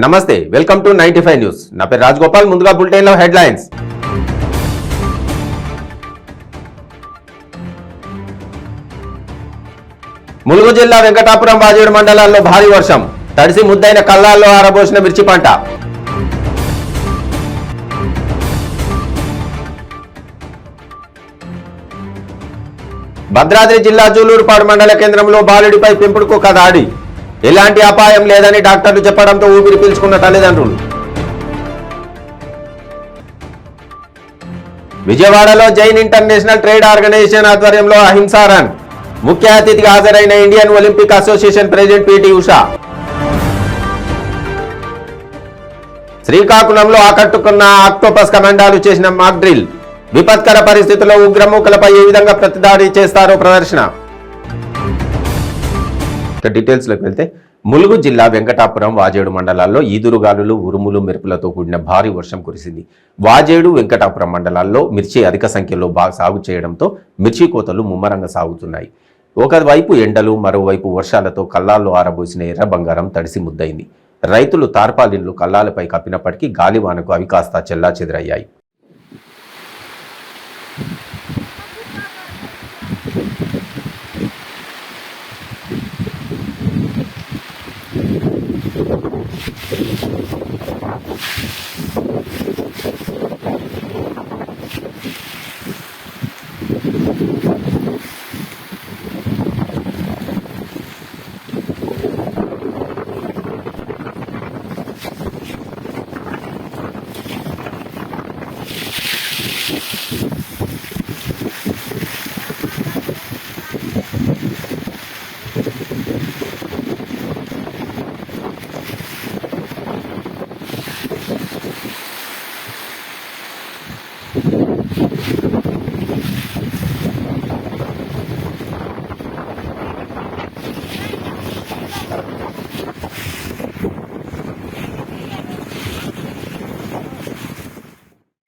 నమస్తే, welcome to 95 news. నా పేరు రాజగోపాల్. ముందుగా బులెటిన్ లో హెడ్లైన్స్. ములుగు జిల్లా వెంకటాపురం వాజేడు మండలాల్లో భారీ వర్షం. తడిసి ముద్దైన కల్లాల్లో ఆరబోసిన మిర్చి పంట. భద్రాద్రి జిల్లా జూలూరుపాడు మండల కేంద్రంలో బాలుడిపై పెంపుడు కుక్క దాడి. ఎలాంటి అపాయం లేదని డాక్టర్లు చెప్పడంతో ఊపిరి పీల్చుకున్న తల్లిదండ్రులు. విజయవాడలో జైన్ ఇంటర్నేషనల్ ట్రేడ్ ఆర్గనైజేషన్ ఆధ్వర్యంలో అహింసా రన్. ముఖ్య అతిథిగా హాజరైన Indian Olympic Association president PT Usha. శ్రీకాకుళంలో ఆకట్టుకున్న ఆక్టోపస్ కమాండాలు చేసిన మాక్ డ్రిల్. విపత్కర పరిస్థితుల్లో ఉగ్రమూకలపై ఏ విధంగా ప్రతిదాడి చేస్తారో ప్రదర్శన. డీటెయిల్స్లోకి వెళ్తే ములుగు జిల్లా వెంకటాపురం వాజేడు మండలాల్లో ఈదురుగాలులు ఉరుములు మెరుపులతో కూడిన భారీ వర్షం కురిసింది. వాజేడు వెంకటాపురం మండలాల్లో మిర్చి అధిక సంఖ్యలో సాగు చేయడంతో మిర్చి కోతలు ముమ్మరంగా సాగుతున్నాయి. ఒకవైపు ఎండలు, మరోవైపు వర్షాలతో కల్లాల్లో ఆరబోసిన ఎర్ర బంగారం తడిసి ముద్దయింది. రైతులు తార్పాలిన్లు కల్లాలపై కప్పినప్పటికీ గాలివానకు అవి కాస్త చెల్లాచెదురయ్యాయి.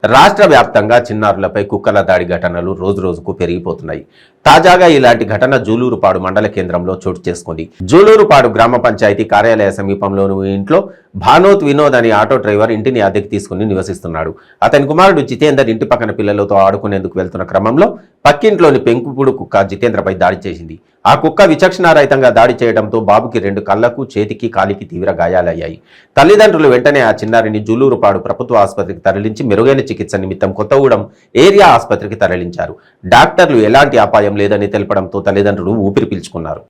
రాష్ట్ర వ్యాప్తంగా చిన్నారులపై కుక్కల దాడి ఘటనలు రోజురోజుకు పెరిగిపోతున్నాయి. తాజాగా ఇలాంటి ఘటన జూలూరుపాడు మండల కేంద్రంలో చోటు చేసుకుంది. జూలూరుపాడు గ్రామ పంచాయతీ కార్యాలయ సమీపంలోని ఇంట్లో భానోత్ వినోద్ అనే ఆటో డ్రైవర్ ఇంటిని అద్దెకు తీసుకుని నివసిస్తున్నాడు. అతని కుమారుడు జితేందర్ ఇంటి పక్కన పిల్లలతో ఆడుకునేందుకు వెళ్తున్న క్రమంలో పక్కింట్లోని పెంకుపుడు కుక్క జితేంద్రపై దాడి చేసింది. ఆ కుక్క విచక్షణారహితంగా దాడి చేయడంతో బాబుకి 2 కళ్లకు, చేతికి, కాలికి తీవ్ర గాయాలయ్యాయి. తల్లిదండ్రులు వెంటనే ఆ చిన్నారిని జూలూరుపాడు ప్రభుత్వ ఆసుపత్రికి తరలించి మెరుగైన చికిత్స నిమిత్తం కొత్తగూడెం ఏరియా ఆసుపత్రికి తరలించారు. డాక్టర్లు ఎలాంటి అపాయం లేదని తెలపడంతో తల్లిదండ్రులు ఊపిరి పీల్చుకున్నారు.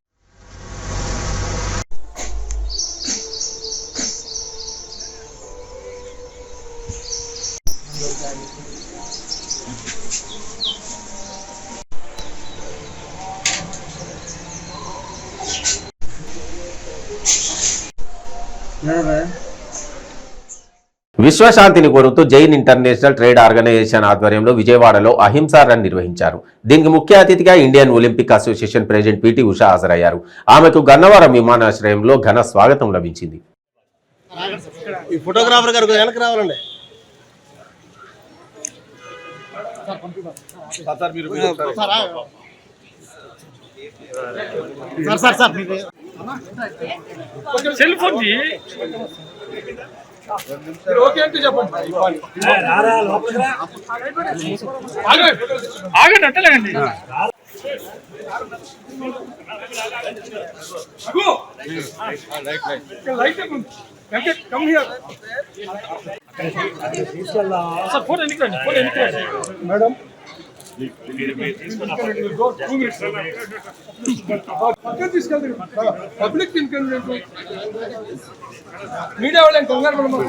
విశ్వశాంతిని కోరుతూ జైన్ ఇంటర్నేషనల్ ట్రేడ్ ఆర్గనైజేషన్ ఆధ్వర్యంలో విజయవాడలో అహింసా రన్ నిర్వహించారు. దీనికి ముఖ్య అతిథిగా Indian Olympic Association president PT Usha హాజరయ్యారు. ఆమెకు గన్నవరం విమానాశ్రయంలో ఘన స్వాగతం లభించింది. ఓకే అంటే చెప్పండి. ఆగండి అట్టలేండి. మేడం తీసుకెళ్తారు పబ్లిక్ ఇన్కన్వీనియంట్ మీడియా వాళ్ళని కంగారు పడమా.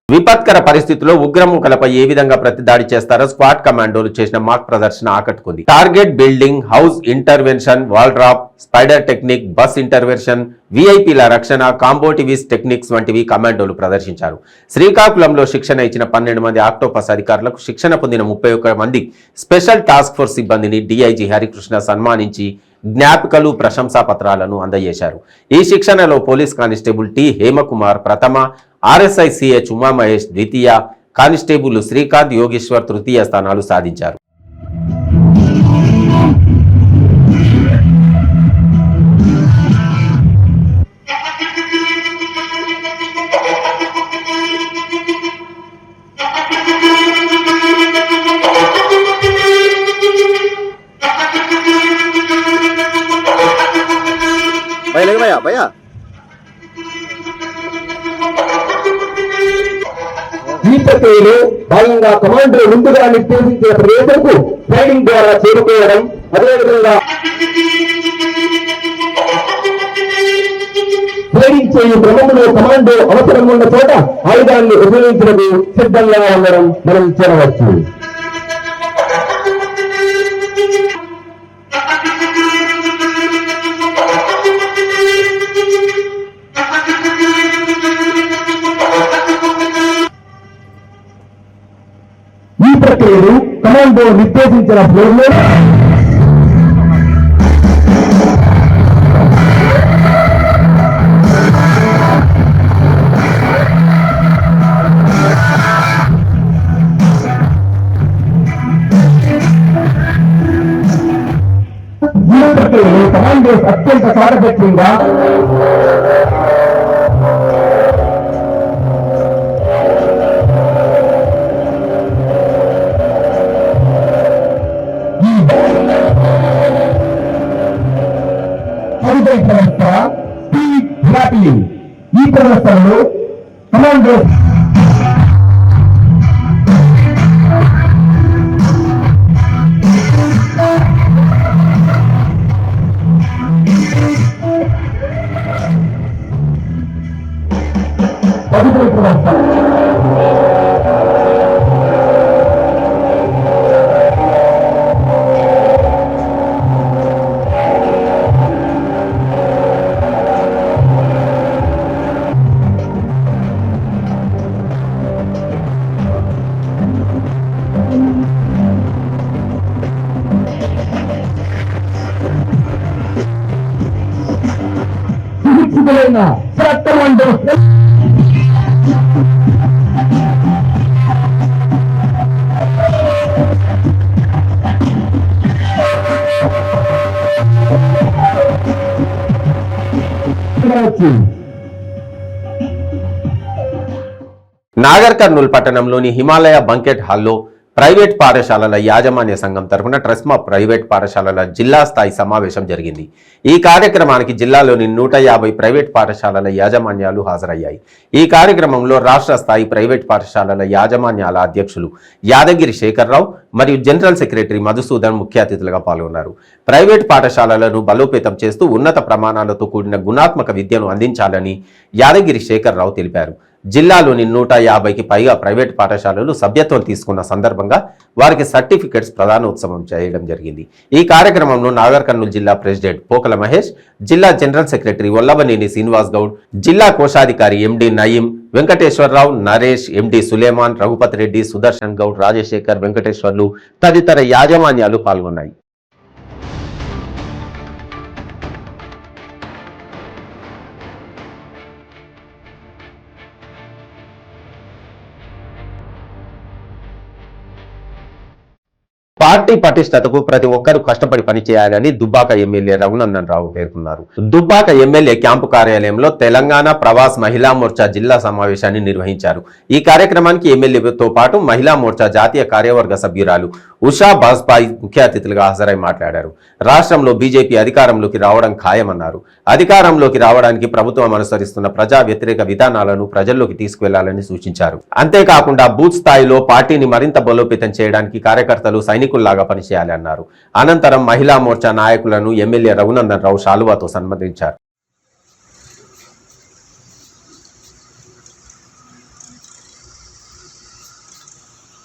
విపత్కర పరిస్థితుల్లో ఉగ్రమూకలపై ఏ విధంగా ప్రతిదాడి చేస్తారో స్క్వాడ్ కమాండోలు చేసిన మాక్ ప్రదర్శన ఆకట్టుకుంది. Target building, house intervention, wall drop, spider technique, bus intervention, విఐపీల రక్షణ, కాంబోటివిస్ టెక్నిక్స్ వంటివి కమాండోలు ప్రదర్శించారు. శ్రీకాకుళంలో శిక్షణ ఇచ్చిన 12 మంది ఆక్టోపస్ అధికారులకు శిక్షణ పొందిన 31 మంది స్పెషల్ టాస్క్ ఫోర్స్ సిబ్బందిని డీఐజీ హరికృష్ణ సన్మానించి జ్ఞాపికలు, ప్రశంసా పత్రాలను అందజేశారు. ఈ శిక్షణలో పోలీస్ కానిస్టేబుల్ టి హేమకుమార్ ప్రథమ, ఆర్ఎస్ఐ సిహెచ్ ఉమామహేష్ ద్వితీయ, కానిస్టేబుల్ శ్రీకాంత్ యోగేశ్వర్ తృతీయ స్థానాలు సాధించారు. ఈ ప్రక్రియలో భాగంగా కమాండో ముందుగా నిర్దేశించిన ప్రదేశంకు ట్రైనింగ్ ద్వారా చేరుకోవడం, అదేవిధంగా ట్రైనింగ్ చేయు క్రమంలో కమాండో అవసరం ఉన్న చోట ఆయుధాన్ని ఉపయోగించడానికి సిద్ధంగా ఉండడం మనం చూడవచ్చు. ఈ ప్రక్రియను కమాండో నిర్దేశించిన ఫ్లోర్లో కమాండోస్ అత్యంత చాకచక్యంగా ఈ ప్రదర్శనలో కమాండోస్ నాగర్ కర్నూల్ పట్టణంలోని హిమాలయ బంకెట్ హాల్లో ప్రైవేట్ పాఠశాలల యాజమాన్య సంఘం తరఫున ట్రస్మా ప్రైవేట్ పాఠశాలల జిల్లా స్థాయి సమావేశం జరిగింది. ఈ కార్యక్రమానికి జిల్లాలోని 150 ప్రైవేట్ పాఠశాలల యాజమాన్యాలు హాజరయ్యాయి. ఈ కార్యక్రమంలో రాష్ట్ర స్థాయి ప్రైవేట్ పాఠశాలల యాజమాన్యాల అధ్యక్షులు యాదగిరి శేఖర్రావు మరియు జనరల్ సెక్రటరీ మధుసూదన్ ముఖ్య అతిథులుగా పాల్గొన్నారు. ప్రైవేట్ పాఠశాలలను బలోపేతం చేస్తూ ఉన్నత ప్రమాణాలతో కూడిన గుణాత్మక విద్యను అందించాలని యాదగిరి శేఖర్రావు తెలిపారు. జిల్లాలోని 150కి పైగా ప్రైవేట్ పాఠశాలలు సభ్యత్వం తీసుకున్న సందర్భంగా వారికి సర్టిఫికెట్స్ ప్రదానోత్సవం చేయడం జరిగింది. ఈ కార్యక్రమంలో నాగర్ కర్నూలు జిల్లా ప్రెసిడెంట్ పోకల మహేష్, జిల్లా జనరల్ సెక్రటరీ వల్లభనేని శ్రీనివాస్ గౌడ్, జిల్లా కోశాధికారి ఎండి నయీం, వెంకటేశ్వరరావు, నరేష్, ఎండి సులేమాన్, రఘుపతి రెడ్డి, సుదర్శన్ గౌడ్, రాజశేఖర్, వెంకటేశ్వర్లు తదితర యాజమాన్యాలు పాల్గొన్నాయి. పార్టీ పటిష్టతకు ప్రతి ఒక్కరూ కష్టపడి పనిచేయాలని దుబ్బాక ఎమ్మెల్యే రఘునందన్ రావు పేర్కొన్నారు. దుబ్బాక ఎమ్మెల్యే క్యాంపు కార్యాలయంలో తెలంగాణ ప్రవాస్ మహిళా మోర్చా జిల్లా సమావేశాన్ని నిర్వహించారు. ఈ కార్యక్రమానికి ఎమ్మెల్యేతో పాటు మహిళా మోర్చా జాతీయ కార్యవర్గ సభ్యురాలు ఉషా బాజ్పాయ్ ముఖ్య అతిథులుగా హాజరై మాట్లాడారు. రాష్ట్రంలో బీజేపీ అధికారంలోకి రావడం ఖాయమన్నారు. అధికారంలోకి రావడానికి ప్రభుత్వం అనుసరిస్తున్న ప్రజా వ్యతిరేక విధానాలను ప్రజల్లోకి తీసుకువెళ్లాలని సూచించారు. అంతేకాకుండా బూత్ స్థాయిలో పార్టీని మరింత బలోపేతం చేయడానికి కార్యకర్తలు సైనికుల్లాగా పనిచేయాలి అన్నారు. అనంతరం మహిళా మోర్చా నాయకులను ఎమ్మెల్యే రఘునందన్ రావు శాలువాతో సన్మానించారు.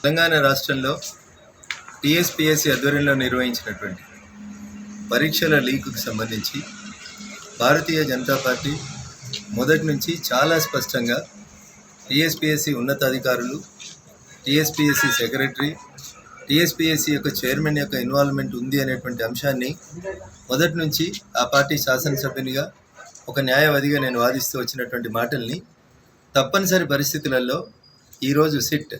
తెలంగాణ రాష్ట్రంలో టీఎస్పీఎస్సీ ఆధ్వర్యంలో నిర్వహించినటువంటి పరీక్షల లీకుకు సంబంధించి భారతీయ జనతా పార్టీ మొదటి నుంచి చాలా స్పష్టంగా టీఎస్పీఎస్సీ ఉన్నతాధికారులు, టీఎస్పీఎస్సీ సెక్రటరీ, టీఎస్పీఎస్సీ యొక్క చైర్మన్ యొక్క ఇన్వాల్వ్మెంట్ ఉంది అనేటువంటి అంశాన్ని మొదటి నుంచి ఆ పార్టీ శాసనసభ్యునిగా ఒక న్యాయవాదిగా నేను వాదిస్తూ వచ్చినటువంటి మాటల్ని తప్పనిసరి పరిస్థితులలో ఈరోజు సిట్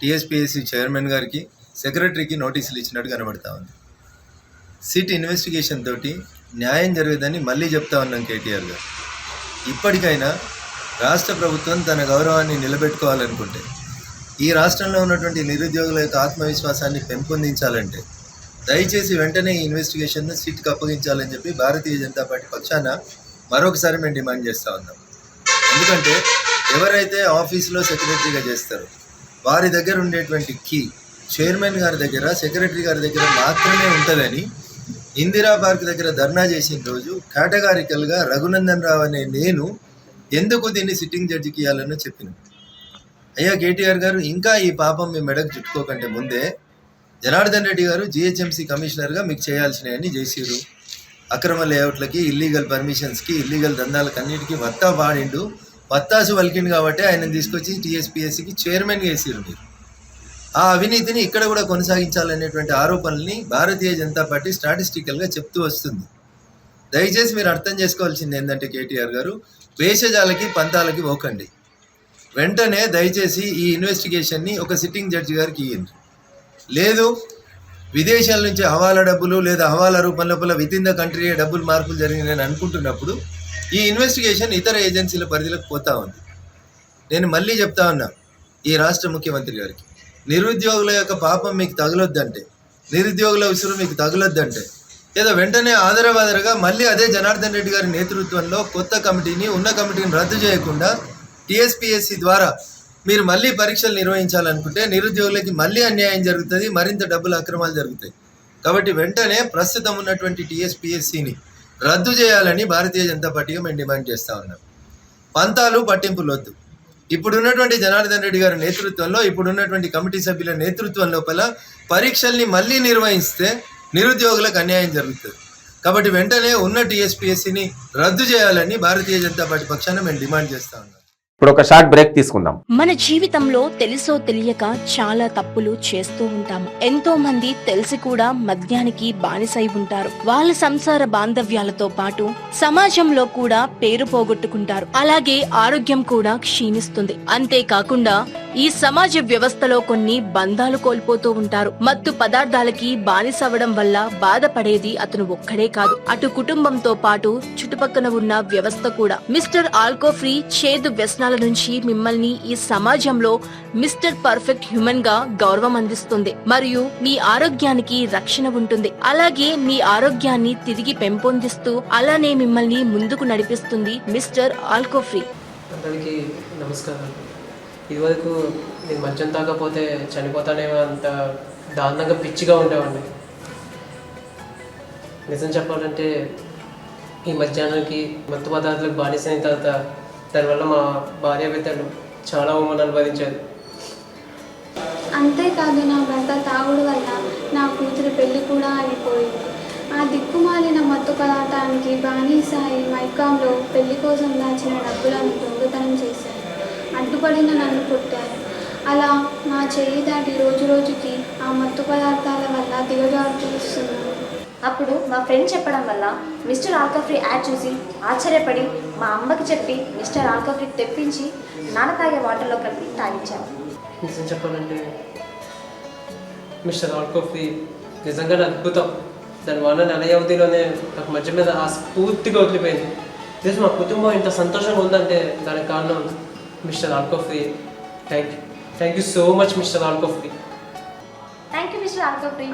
టీఎస్పీఎస్సీ చైర్మన్ గారికి, సెక్రటరీకి నోటీసులు ఇచ్చినట్టు కనబడతా ఉంది. సిట్ ఇన్వెస్టిగేషన్ తోటి న్యాయం జరగదని మళ్ళీ చెప్తా ఉన్నాం కేటీఆర్ గారు. ఇప్పటికైనా రాష్ట్ర ప్రభుత్వం తన గౌరవాన్ని నిలబెట్టుకోవాలనుకుంటే, ఈ రాష్ట్రంలో ఉన్నటువంటి నిరుద్యోగుల యొక్క ఆత్మవిశ్వాసాన్ని పెంపొందించాలంటే దయచేసి వెంటనే ఈ ఇన్వెస్టిగేషన్ను సిట్కి అప్పగించాలని చెప్పి భారతీయ జనతా పార్టీ పక్షాన మరొకసారి మేము డిమాండ్ చేస్తూ ఉన్నాం. ఎందుకంటే ఎవరైతే ఆఫీసులో సెక్రటరీగా చేస్తారో వారి దగ్గర ఉండేటువంటి కీ చైర్మన్ గారి దగ్గర, సెక్రటరీ గారి దగ్గర మాత్రమే ఉంటుందని ఇందిరా పార్క్ దగ్గర ధర్నా చేసిన రోజు కేటగారికల్గా రఘునందన్ రావు అనే నేను ఎందుకు దీన్ని సిట్టింగ్ జడ్జికి ఇవ్వాలని చెప్పిన. అయ్యా కేటీఆర్ గారు, ఇంకా ఈ పాపం మీ మెడకు చుట్టుకోకంటే ముందే జనార్దన్ రెడ్డి గారు జిహెచ్ఎంసీ కమిషనర్గా మీకు చేయాల్సినవన్నీ చేసిరు. అక్రమ లేఅవుట్లకి, ఇల్లీగల్ పర్మిషన్స్కి, ఇల్లీగల్ దందాలకు అన్నిటికీ వత్తా వాడిండు, వత్తాసు వలికిండు కాబట్టి ఆయనను తీసుకొచ్చి టీఎస్పీఎస్సీకి చైర్మన్గా వేసిరు. మీరు ఆ అవినీతిని ఇక్కడ కూడా కొనసాగించాలనేటువంటి ఆరోపణల్ని భారతీయ జనతా పార్టీ స్టాటిస్టికల్గా చెప్తూ వస్తుంది. దయచేసి మీరు అర్థం చేసుకోవాల్సింది ఏంటంటే కేటీఆర్ గారు, వేషజాలకి పంతాలకి పోకండి. వెంటనే దయచేసి ఈ ఇన్వెస్టిగేషన్ని ఒక సిట్టింగ్ జడ్జి గారికి ఇవ్వండి. లేదు విదేశాల నుంచి హవాలా డబ్బులు లేదా హవాలా రూపం లోపల విత్ ఇన్ ద కంట్రీ డబ్బులు మార్పులు జరిగినాయని అనుకుంటున్నప్పుడు ఈ ఇన్వెస్టిగేషన్ ఇతర ఏజెన్సీల పరిధిలోకి పోతా ఉంది. నేను మళ్ళీ చెప్తా ఉన్నా ఈ రాష్ట్ర ముఖ్యమంత్రి గారికి, నిరుద్యోగుల యొక్క పాపం మీకు తగలొద్దంటే, నిరుద్యోగుల విసురు మీకు తగలొద్దంటే ఏదో వెంటనే ఆదరవాదరగా మళ్ళీ అదే జనార్దన్ రెడ్డి గారి నేతృత్వంలో కొత్త కమిటీని, ఉన్న కమిటీని రద్దు చేయకుండా టీఎస్పీఎస్సీ ద్వారా మీరు మళ్ళీ పరీక్షలు నిర్వహించాలనుకుంటే నిరుద్యోగులకి మళ్ళీ అన్యాయం జరుగుతుంది, మరింత డబ్బుల అక్రమాలు జరుగుతాయి. కాబట్టి వెంటనే ప్రస్తుతం ఉన్నటువంటి టీఎస్పీఎస్సీని రద్దు చేయాలని భారతీయ జనతా పార్టీగా మేము డిమాండ్ చేస్తూ ఉన్నాం. పంతాలు పట్టింపులు వద్దు. ఇప్పుడున్నటువంటి జనార్దన్ రెడ్డి గారి నేతృత్వంలో, ఇప్పుడున్నటువంటి కమిటీ సభ్యుల నేతృత్వం లోపల పరీక్షల్ని మళ్ళీ నిర్వహిస్తే నిరుద్యోగులకు అన్యాయం జరుగుతుంది. కాబట్టి వెంటనే ఉన్న టీఎస్పీఎస్సీని రద్దు చేయాలని భారతీయ జనతా పార్టీ పక్షాన మేము డిమాండ్ చేస్తా ఉన్నాం. ఇప్పుడు ఒక షార్ట్ బ్రేక్ తీసుకుందాం. మన జీవితంలో తెలుసో తెలియక చాలా తప్పులు చేస్తూ ఉంటాము. ఎంతో మంది తెలిసి కూడా మద్యానికి బానిసై ఉంటారు. వాళ్ళ సంసార బాంధవ్యాలతో పాటు సమాజంలో కూడా పేరు పోగొట్టుకుంటారు. అలాగే ఆరోగ్యం కూడా క్షీణిస్తుంది. అంతేకాకుండా ఈ సమాజ వ్యవస్థలో కొన్ని బంధాలు కోల్పోతూ ఉంటారు. మత్తు పదార్థాలకి బానిసవడం వల్ల బాధపడేది అతను ఒక్కడే కాదు, అటు కుటుంబంతో పాటు చుట్టుపక్కల ఉన్న వ్యవస్థ కూడా. మిస్టర్ ఆల్కో ఫ్రీ చేదు వ్యసనాల నుంచి మిమ్మల్ని ఈ సమాజంలో మిస్టర్ పర్ఫెక్ట్ హ్యూమన్ గా గౌరవం అందిస్తుంది మరియు మీ ఆరోగ్యానికి రక్షణ ఉంటుంది. అలాగే మీ ఆరోగ్యాన్ని తిరిగి పెంపొందిస్తూ అలానే మిమ్మల్ని ముందుకు నడిపిస్తుంది మిస్టర్ ఆల్కో ఫ్రీ. అందరికీ నమస్కారం. ఇదివరకు నేను మద్యం తాగకపోతే చనిపోతానేమో అంత దారుణంగా పిచ్చిగా ఉండేవాడిని. నిజం చెప్పాలంటే ఈ మద్యానికి, మత్తు పదార్థాలకు బానిసైన తర్వాత దానివల్ల మా భార్య బిడ్డలు చాలా అవమానాలు భరించారు. అంతేకాదు నా భర్త తాగుడు వల్ల నా కూతురి పెళ్లి కూడా అయిపోయింది. ఆ దిక్కుమాలిన మత్తు పదార్థానికి బానిసాయి మైకాంలో పెళ్లి కోసం దాచిన డబ్బులను దొంగతనం చేశారు. అడ్డుపడిన నన్ను కొట్టారు. అలా నా చేయి దాటి రోజు రోజుకి ఆ మత్తు పదార్థాల వల్ల దిగజారుతున్నాను. అప్పుడు మా ఫ్రెండ్ చెప్పడం వల్ల మిస్టర్ ఆల్కో ఫ్రీ యాడ్ చూసి ఆశ్చర్యపడి మా అమ్మకి చెప్పి మిస్టర్ ఆల్కో ఫ్రీ తెప్పించి నాన్న తాగే వాటర్లో కలిపి తాగించాము. నిజం చెప్పాలంటే మిస్టర్ ఆల్కో ఫ్రీ నిజంగా అద్భుతం. దానివల్ల నెల వ్యవధిలోనే నాకు మధ్య మీద ఆ స్ఫూర్తిగా వదిలిపోయింది. ప్లస్ మా కుటుంబం ఇంత సంతోషంగా ఉందంటే దానికి కారణం Mister Alco Free. Thank you so much Mister Alco Free. Thank you Mister Alco Free.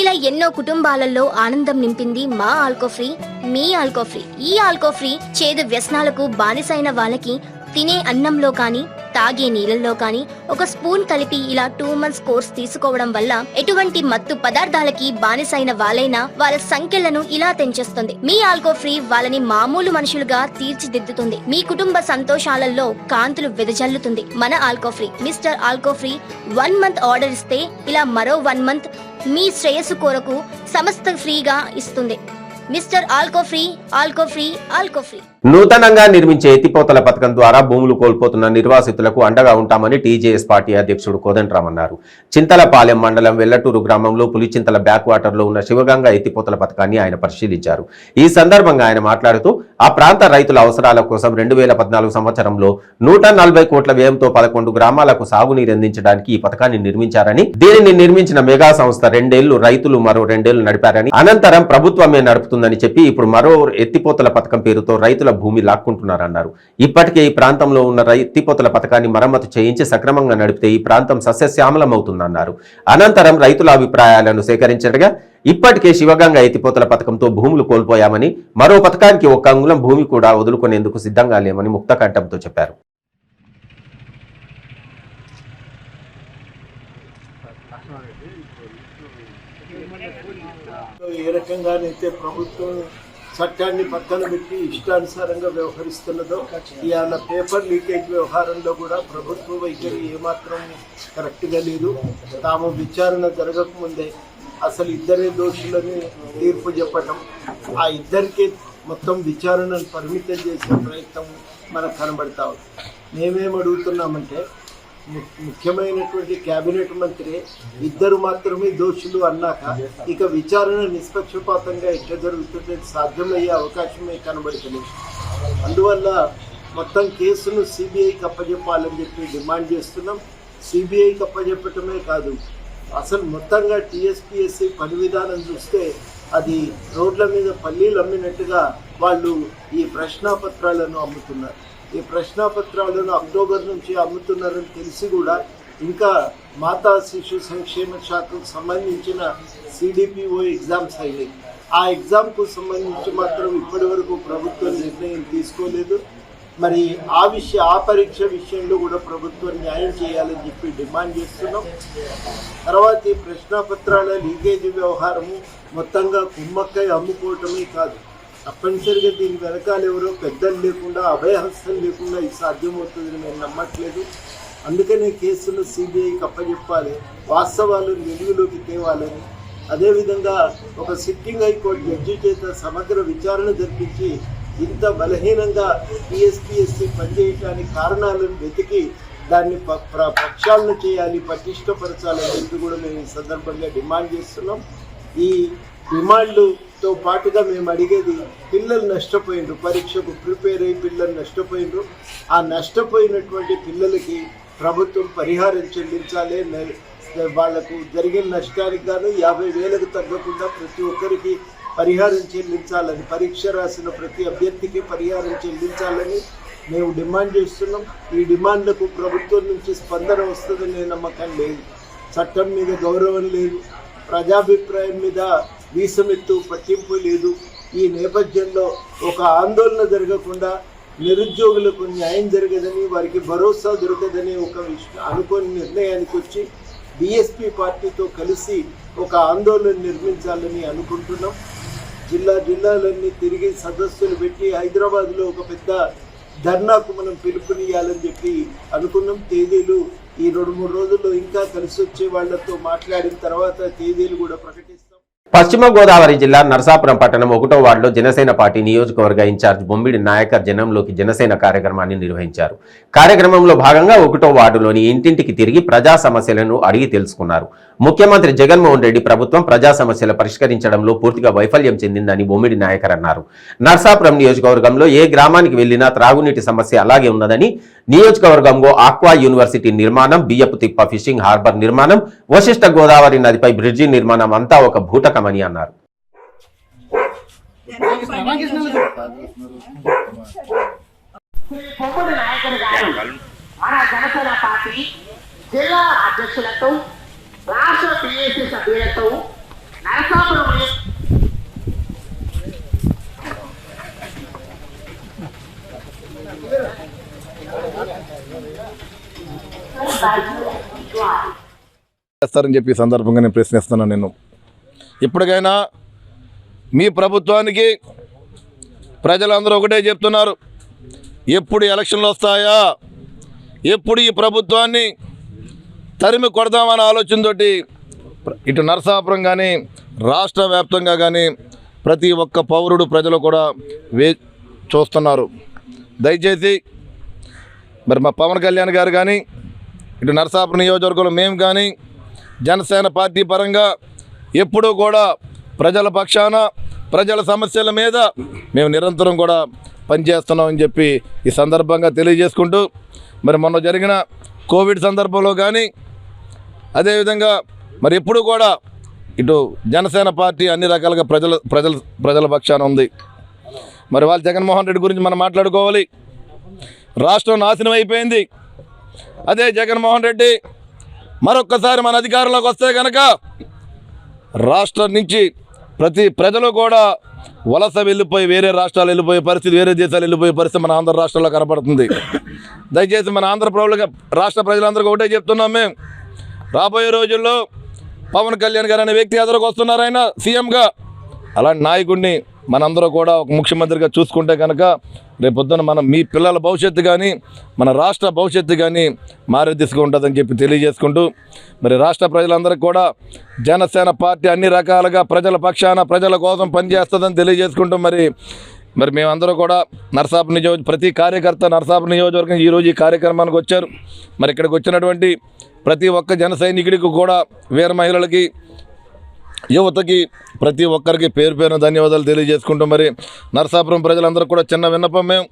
ఇలా ఎన్నో కుటుంబాలలో ఆనందం నింపింది మా ఆల్కో ఫ్రీ, మీ ఆల్కో ఫ్రీ. ఈ ఆల్కో ఫ్రీ చేదు వ్యసనాలకు బానిసైన వాళ్ళకి తినే అన్నంలో కానీ తాగే నీళ్ళల్లో కానీ ఒక స్పూన్ కలిపి ఇలా 2 months కోర్స్ తీసుకోవడం వల్ల ఎటువంటి మత్తు పదార్థాలకి బానిసైన వాళ్ళైనా వాళ్ళ సంఖ్యలను ఇలా తెంచేస్తుంది. మీ ఆల్కో ఫ్రీ వాళ్ళని మామూలు మనుషులుగా తీర్చిదిద్దుతుంది. మీ కుటుంబ సంతోషాలలో కాంతులు వెదజల్లుతుంది. మన Alco Free Mister Alco Free 1 month order ఇస్తే ఇలా మరో 1 month మీ శ్రేయస్సు కొరకు సమస్త ఫ్రీగా ఇస్తుంది. Mister Alco Free, Alco Free, Alco Free. నూతనంగా నిర్మించే ఎత్తిపోతల పథకం ద్వారా భూములు కోల్పోతున్న నిర్వాసితులకు అండగా ఉంటామని టీజేఎస్ పార్టీ అధ్యక్షుడు కోదండరాం అన్నారు. చింతలపాలెం మండలం వెల్లటూరు గ్రామంలో పులిచింతల బ్యాక్ వాటర్ లో ఉన్న శివగంగ ఎత్తిపోతల పథకాన్ని ఆయన పరిశీలించారు. ఈ సందర్భంగా ఆయన మాట్లాడుతూ ఆ ప్రాంత రైతుల అవసరాల కోసం 2014 సంవత్సరంలో 140 కోట్ల వ్యయంతో 11 గ్రామాలకు సాగునీరు అందించడానికి ఈ పథకాన్ని నిర్మించారని, దీనిని నిర్మించిన మెగా సంస్థ 2 ఏళ్లు, రైతులు మరో 2 ఏళ్లు నడిపారని, అనంతరం ప్రభుత్వమే నడుపుతుందని చెప్పి ఇప్పుడు మరో ఎత్తిపోతల పథకం పేరుతో రైతుల భూమి లాక్కుంటున్నారన్నారు. ఇప్పటికే ఈ ప్రాంతంలో ఉన్న ఎత్తిపోతల పథకాన్ని మరమ్మతు చేయించి సక్రమంగా నడిపితే ఈ ప్రాంతం సస్యశ్యామలమవుతుందన్నారు. అనంతరం రైతుల అభిప్రాయాలను సేకరించగా ఇప్పటికే శివగంగ ఎత్తిపోతల పథకంతో భూములు కోల్పోయామని, మరో పథకానికి 1 అంగుళం భూమి కూడా వదులుకునేందుకు సిద్ధంగా లేమని ముక్తకంఠంతో చెప్పారు. ఏ రకంగానైతే ప్రభుత్వం చట్టాన్ని పక్కన పెట్టి ఇష్టానుసారంగా వ్యవహరిస్తున్నదో ఇవాళ పేపర్ లీకేజ్ వ్యవహారంలో కూడా ప్రభుత్వ వైఖరి ఏమాత్రం కరెక్ట్గా లేదు. తాము విచారణ జరగకముందే అసలు ఇద్దరే దోషులని తీర్పు చెప్పటం, ఆ ఇద్దరికి మొత్తం విచారణను పరిమితం చేసే ప్రయత్నం మనకు కనబడతా ఉంది. మేమేం అడుగుతున్నామంటే ముఖ్యమైనటువంటి కేబినెట్ మంత్రి ఇద్దరు మాత్రమే దోషులు అన్నాక ఇక విచారణ నిష్పక్షపాతంగా ఎట్లా జరుగుతుంటే సాధ్యమయ్యే అవకాశమే కనబడతలేదు. అందువల్ల మొత్తం కేసును సిబిఐకి అప్పజెప్పాలని చెప్పి డిమాండ్ చేస్తున్నాం. సిబిఐకి అప్పజెప్పటమే కాదు, అసలు మొత్తంగా టీఎస్పీఎస్సీ పని విధానం చూస్తే అది రోడ్ల మీద పల్లీలు అమ్మినట్టుగా వాళ్ళు ఈ ప్రశ్నాపత్రాలను అమ్ముతున్నారు. ఈ ప్రశ్నాపత్రాలను అక్టోబర్ నుంచి అమ్ముతున్నారని తెలిసి కూడా ఇంకా మాతా శిశు సంక్షేమ శాఖకు సంబంధించిన సిడిపిఓ ఎగ్జామ్స్ అయినాయి. ఆ ఎగ్జామ్కు సంబంధించి మాత్రం ఇప్పటి వరకు ప్రభుత్వం నిర్ణయం తీసుకోలేదు. మరి ఆ పరీక్ష విషయంలో కూడా ప్రభుత్వం న్యాయం చేయాలని చెప్పి డిమాండ్ చేస్తున్నాం. తర్వాత ఈ ప్రశ్నాపత్రాల లీకేజీ వ్యవహారము మొత్తంగా కుమ్మక్కై అమ్ముకోవటమే కాదు, తప్పనిసరిగా దీని వెనకాల ఎవరో పెద్దలు లేకుండా అభయహస్తం లేకుండా ఇది సాధ్యమవుతుందని నేను నమ్మట్లేదు. అందుకనే కేసును సిబిఐకి అప్పచెప్పాలి, వాస్తవాలు వెలుగులోకి తేవాలని, అదేవిధంగా ఒక సిట్టింగ్ హైకోర్టు జడ్జి చేత సమగ్ర విచారణ జరిపించి ఇంత బలహీనంగా టీఎస్పీఎస్సీ పనిచేయడానికి కారణాలను వెతికి దాన్ని పక్షాలను చేయాలి, పటిష్టపరచాలని చెప్పి కూడా మేము ఈ సందర్భంగా డిమాండ్ చేస్తున్నాం. ఈ డిమాండ్లతో పాటుగా మేము అడిగేది, పిల్లలు నష్టపోయిండ్రు, పరీక్షకు ప్రిపేర్ అయ్యి పిల్లలు నష్టపోయిండ్రు. ఆ నష్టపోయినటువంటి పిల్లలకి ప్రభుత్వం పరిహారం చెల్లించాలి. వాళ్లకు జరిగిన నష్టానికి గాను 50,000కు తగ్గకుండా ప్రతి ఒక్కరికి పరిహారం చెల్లించాలని, పరీక్ష రాసిన ప్రతి అభ్యర్థికి పరిహారం చెల్లించాలని మేము డిమాండ్ చేస్తున్నాం. ఈ డిమాండ్లకు ప్రభుత్వం నుంచి స్పందన వస్తుందనే నమ్మకం లేదు. చట్టం మీద గౌరవం లేదు, ప్రజాభిప్రాయం మీద వీసమెత్తు పట్టింపు లేదు. ఈ నేపథ్యంలో ఒక ఆందోళన జరగకుండా నిరుద్యోగులకు న్యాయం జరగదని, వారికి భరోసా దొరకదని ఒక అనుకోని నిర్ణయానికి వచ్చి బీఎస్పీ పార్టీతో కలిసి ఒక ఆందోళన నిర్మించాలని అనుకుంటున్నాం. జిల్లాలన్నీ తిరిగి సదస్సులు పెట్టి హైదరాబాద్లో ఒక పెద్ద ధర్నాకు మనం పిలుపునియాలని చెప్పి అనుకున్నాం. తేదీలు ఈ 2-3 రోజుల్లో ఇంకా కలిసి వచ్చే వాళ్లతో మాట్లాడిన తర్వాత తేదీలు కూడా ప్రకటిస్తాం. పశ్చిమ గోదావరి జిల్లా నరసాపురం పట్టణం 1వ వార్డులో జనసేన పార్టీ నియోజకవర్గ ఇన్ఛార్జ్ బొమ్మిడి నాయకర్ జనంలోకి జనసేన కార్యక్రమాన్ని నిర్వహించారు. కార్యక్రమంలో భాగంగా 1వ వార్డులోని ఇంటింటికి తిరిగి ప్రజా సమస్యలను అడిగి తెలుసుకున్నారు. ముఖ్యమంత్రి జగన్మోహన్ రెడ్డి ప్రభుత్వం ప్రజా సమస్యలు పరిష్కరించడంలో పూర్తిగా వైఫల్యం చెందిందని బొమ్మిడి నాయకర్ అన్నారు. నరసాపురం నియోజకవర్గంలో ఏ గ్రామానికి వెళ్లినా త్రాగునీటి సమస్య అలాగే ఉన్నదని, నియోజకవర్గంలో ఆక్వా యూనివర్సిటీ నిర్మాణం, బియ్యపు తిప్ప ఫిషింగ్ హార్బర్ నిర్మాణం, వశిష్ఠ గోదావరి నదిపై బ్రిడ్జి నిర్మాణం అంతా ఒక భూటకమని అన్నారు. మన జనసేన పార్టీ జిల్లా అధ్యక్షులతో రాష్ట్ర పిఎస్సి సభ్యులతో నరసాపురం చేస్తారని చెప్పి సందర్భంగా నేను ప్రశ్నిస్తున్నాను. నేను ఇప్పటికైనా మీ ప్రభుత్వానికి ప్రజలందరూ ఒకటే చెప్తున్నారు, ఎప్పుడు ఎలక్షన్లు వస్తాయా, ఎప్పుడు ఈ ప్రభుత్వాన్ని తరిమి కొడదామనే ఆలోచనతోటి ఇటు నరసాపురం కానీ రాష్ట్ర వ్యాప్తంగా కానీ ప్రతి ఒక్క పౌరుడు ప్రజలు కూడా చూస్తున్నారు. దయచేసి మరి మా పవన్ కళ్యాణ్ గారు కానీ ఇటు నరసాపురం నియోజకవర్గంలో మేము కానీ జనసేన పార్టీ పరంగా ఎప్పుడూ కూడా ప్రజల పక్షాన ప్రజల సమస్యల మీద మేము నిరంతరం కూడా పనిచేస్తున్నామని చెప్పి ఈ సందర్భంగా తెలియజేసుకుంటూ, మరి మొన్న జరిగిన కోవిడ్ సందర్భంలో కానీ అదేవిధంగా మరి ఎప్పుడు కూడా ఇటు జనసేన పార్టీ అన్ని రకాలుగా ప్రజల పక్షాన ఉంది. మరి వాళ్ళు జగన్మోహన్ రెడ్డి గురించి మనం మాట్లాడుకోవాలి. రాష్ట్రం నాశనం అయిపోయింది. అదే జగన్మోహన్ రెడ్డి మరొక్కసారి మన అధికారంలోకి వస్తే కనుక రాష్ట్రం నుంచి ప్రతి ప్రజలు కూడా వలస వెళ్ళిపోయి వేరే రాష్ట్రాలు వెళ్ళిపోయే పరిస్థితి, వేరే దేశాలు వెళ్ళిపోయే పరిస్థితి మన ఆంధ్ర రాష్ట్రంలో కనపడుతుంది. దయచేసి మన రాష్ట్ర ప్రజలందరికీ ఒకటే చెప్తున్నాం, మేము రాబోయే రోజుల్లో పవన్ కళ్యాణ్ గారు అనే వ్యక్తి ఎదురుకు వస్తున్నారు. ఆయన సీఎంగా అలాంటి నాయకుడిని మనందరూ కూడా ఒక ముఖ్యమంత్రిగా చూసుకుంటే కనుక రేపొద్దున మనం మీ పిల్లల భవిష్యత్తు కానీ మన రాష్ట్ర భవిష్యత్తు కానీ మారే దిశగా ఉంటుందని చెప్పి తెలియజేసుకుంటూ మరి రాష్ట్ర ప్రజలందరికీ కూడా జనసేన పార్టీ అన్ని రకాలుగా ప్రజల పక్షాన ప్రజల కోసం పనిచేస్తుందని తెలియజేసుకుంటూ మరి మేమందరూ కూడా నరసాపురం ప్రతి కార్యకర్త నరసాపురం నియోజకవర్గం ఈరోజు ఈ కార్యక్రమానికి వచ్చారు. మరి ఇక్కడికి వచ్చినటువంటి ప్రతి ఒక్క జన సైనికుడికి కూడా వీర మహిళలకి యువతకి ప్రతి ఒక్కరికి పేరు పేరున ధన్యవాదాలు తెలియజేసుకుంటూ మరి నరసాపురం ప్రజలందరూ కూడా చిన్న విన్నపం, మేము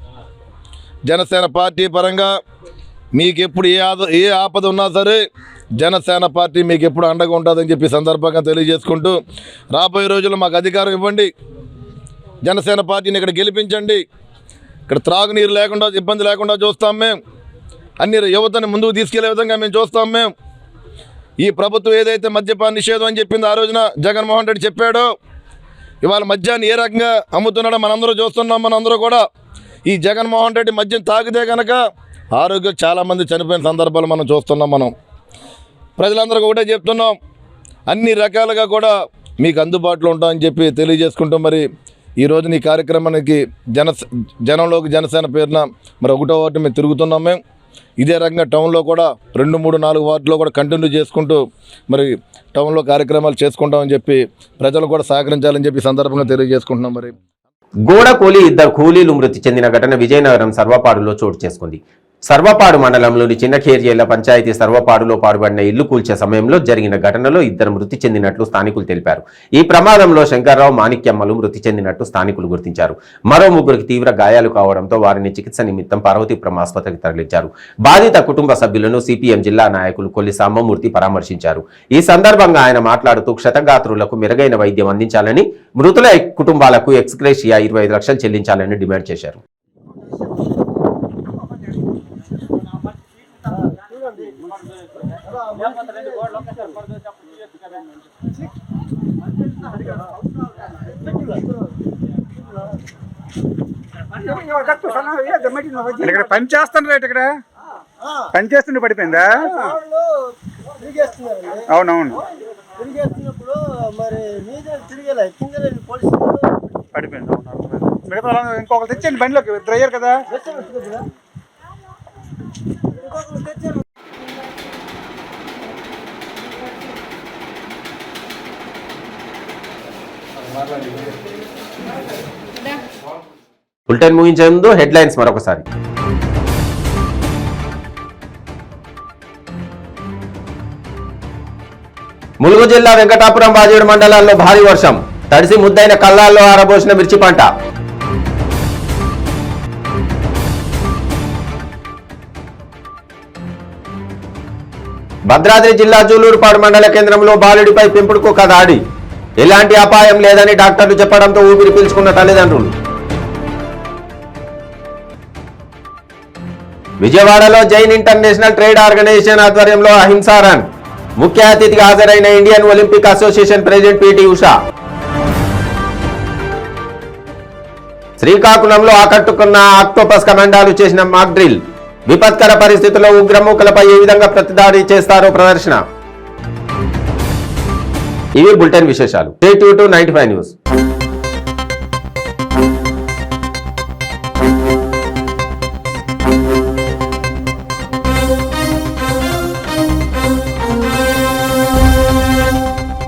జనసేన పార్టీ పరంగా మీకు ఎప్పుడు ఏ ఆపద ఉన్నా సరే జనసేన పార్టీ మీకు ఎప్పుడు అండగా ఉంటుందని చెప్పి సందర్భంగా తెలియజేసుకుంటూ రాబోయే రోజుల్లో మాకు అధికారం ఇవ్వండి, జనసేన పార్టీని ఇక్కడ గెలిపించండి, ఇక్కడ త్రాగునీరు లేకుండా ఇబ్బంది లేకుండా చూస్తాం, మేము అన్ని యువతని ముందుకు తీసుకెళ్లే విధంగా మేము చూస్తాం. మేము ఈ ప్రభుత్వం ఏదైతే మద్యపాన నిషేధం అని చెప్పిందో ఆ రోజున జగన్మోహన్ రెడ్డి చెప్పాడో ఇవాళ మద్యాన్ని ఏ రకంగా అమ్ముతున్నాడో మనందరూ చూస్తున్నాం. మనందరూ కూడా ఈ జగన్మోహన్ రెడ్డి మద్యం తాగితే కనుక ఆరోగ్యం చాలామంది చనిపోయిన సందర్భాలు మనం చూస్తున్నాం. మనం ప్రజలందరికీ ఒకటే చెప్తున్నాం, అన్ని రకాలుగా కూడా మీకు అందుబాటులో ఉంటామని చెప్పి తెలియజేసుకుంటూ మరి ఈరోజు ఈ కార్యక్రమానికి జనంలోకి జనసేన పేరున మరి 1వ వార్డు మేము తిరుగుతున్నాం. మేము ఇదే రకంగా టౌన్లో కూడా 2, 3, 4 వార్డులో కూడా కంటిన్యూ చేసుకుంటూ మరి టౌన్లో కార్యక్రమాలు చేసుకుంటామని చెప్పి ప్రజలు కూడా సహకరించాలని చెప్పి సందర్భంగా తెలియజేసుకుంటున్నాం. మరి గోడ కూలి 2 కూలీలు మృతి చెందిన ఘటన విజయనగరం సర్వపాడులో చోటు చేసుకుంది. సర్వపాడు మండలంలోని చిన్నఖేర్యేళ్ల పంచాయతీ సర్వపాడులో పాడుబడిన ఇల్లు కూల్చే సమయంలో జరిగిన ఘటనలో 2 మృతి చెందినట్లు స్థానికులు తెలిపారు. ఈ ప్రమాదంలో శంకర్రావు, మాణిక్యమ్మలు మృతి చెందినట్టు స్థానికులు గుర్తించారు. మరో 3కి తీవ్ర గాయాలు కావడంతో వారిని చికిత్స నిమిత్తం పార్వతీపురం ఆసుపత్రికి తరలించారు. బాధిత కుటుంబ సభ్యులను సిపిఎం జిల్లా నాయకులు కొల్లి సాంబమూర్తి పరామర్శించారు. ఈ సందర్భంగా ఆయన మాట్లాడుతూ క్షతగాత్రులకు మెరుగైన వైద్యం అందించాలని, మృతుల కుటుంబాలకు ఎక్స్గ్రేషియా 25 లక్షలు చెల్లించాలని డిమాండ్ చేశారు. ఇక్కడ పని చేస్తాను రేట్ ఇక్కడ పని చేస్తుండే పడిపోయిందా? అవునవును పడిపోయింది. మిగతా ఇంకొకరు తెచ్చండి బండిలోకి, 2 అయ్యారు కదా. బులెటిన్ ముగించే ముందు హెడ్లైన్స్ మరొకసారి. ములుగు జిల్లా వెంకటాపురం, బాజేడు మండలాల్లో భారీ వర్షం, తడిసి ముద్దైన కళ్ళాల్లో ఆరబోసిన మిర్చి పంట. భద్రాద్రి జిల్లా జూలూరుపాడు మండల కేంద్రంలో బాలుడిపై పెంపుడు కుక్క దాడి, ఎలాంటి అపాయం లేదని డాక్టర్లు చెప్పడంతో ఊపిరి పీల్చుకున్న తల్లిదండ్రులు. విజయవాడలో జైన్ ఇంటర్నేషనల్ ట్రేడ్ ఆర్గనైజేషన్ ఆధ్వర్యంలో అహింసా రన్, ముఖ్య అతిథిగా హాజరైన Indian Olympic Association president PT Usha. శ్రీకాకుళంలో ఆకట్టుకున్న ఆక్టోపస్ కమాండాలు చేసిన మాక్ డ్రిల్, విపత్కర పరిస్థితుల్లో ఉగ్రమూకలపై ఏ విధంగా ప్రతిదాడి చేస్తారో ప్రదర్శన. ఇవి బులెటిన్ విశేషాలు. Stay tune to 95 news.